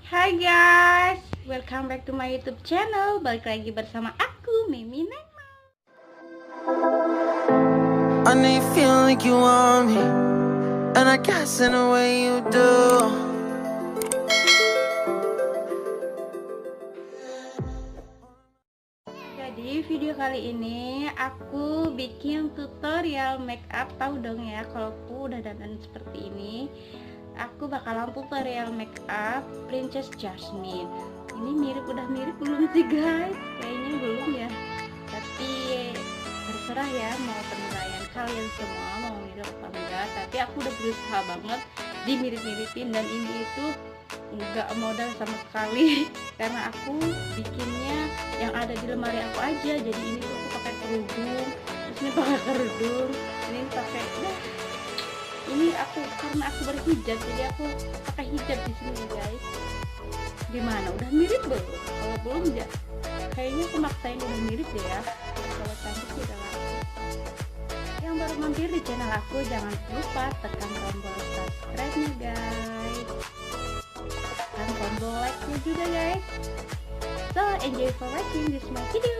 Hai guys, welcome back to my YouTube channel. Balik lagi bersama aku, Mimi Nemo. I know you feel like you want me, and I guess in a way you do. Jadi video kali ini aku bikin tutorial make up. Tahu dong ya kalau aku udah dandan seperti ini. Aku bakalan tutorial make up Princess Jasmine. Ini udah mirip belum sih guys? Kayaknya belum ya. Tapi terserah ya, mau penilaian kalian semua mau mirip apa enggak. Tapi aku udah berusaha banget dimirip-miripin, dan ini itu enggak modal sama sekali karena aku bikinnya yang ada di lemari aku aja. Jadi ini tuh aku pakai kerudung, terus ini pakai kerudung, ini pakai ini aku karena aku berhijab, jadi aku pakai hijab di sini guys. Gimana, udah mirip belum? Kalau belum ya kayaknya aku maksain udah mirip deh ya. Kalau cantik sih udah laku. Yang baru mampir di channel aku, jangan lupa tekan tombol subscribe nya guys, tekan tombol like nya juga guys. So enjoy for watching this my video.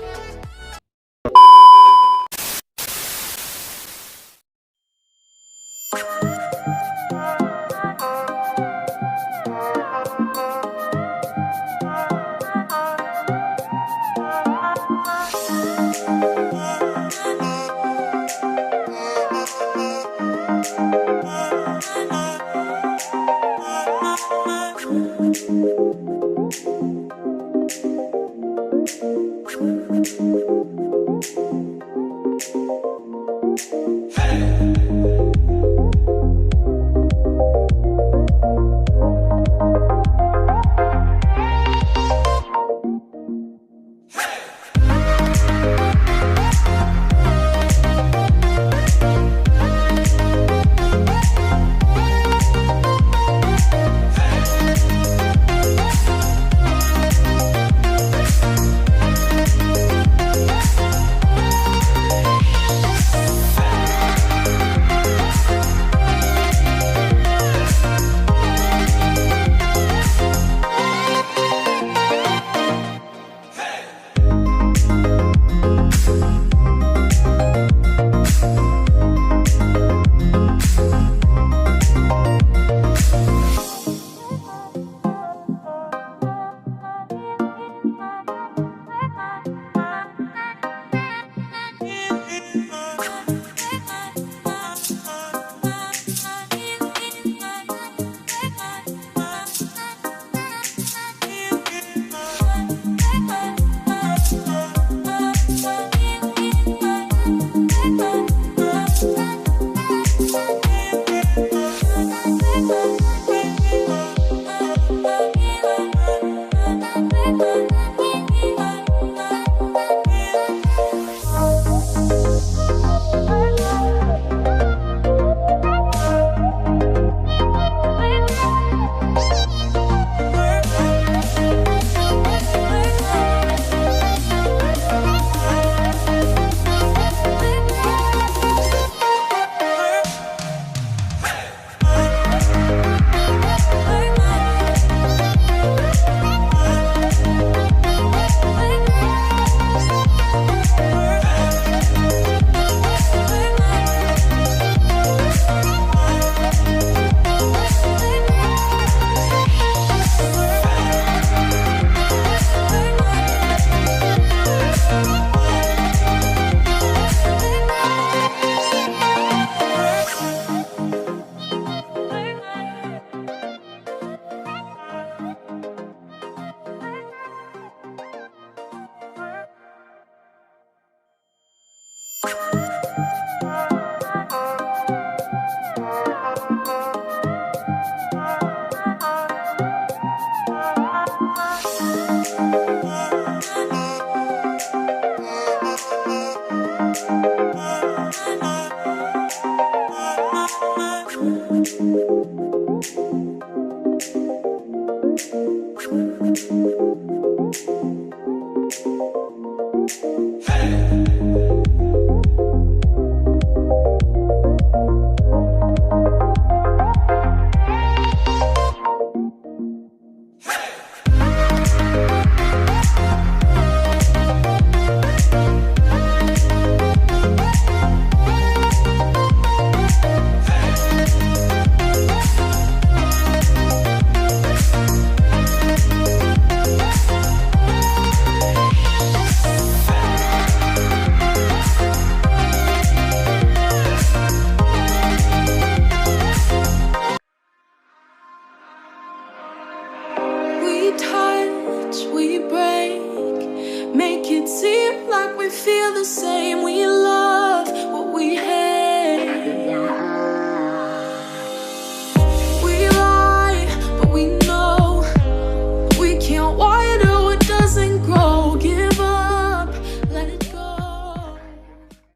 Hey!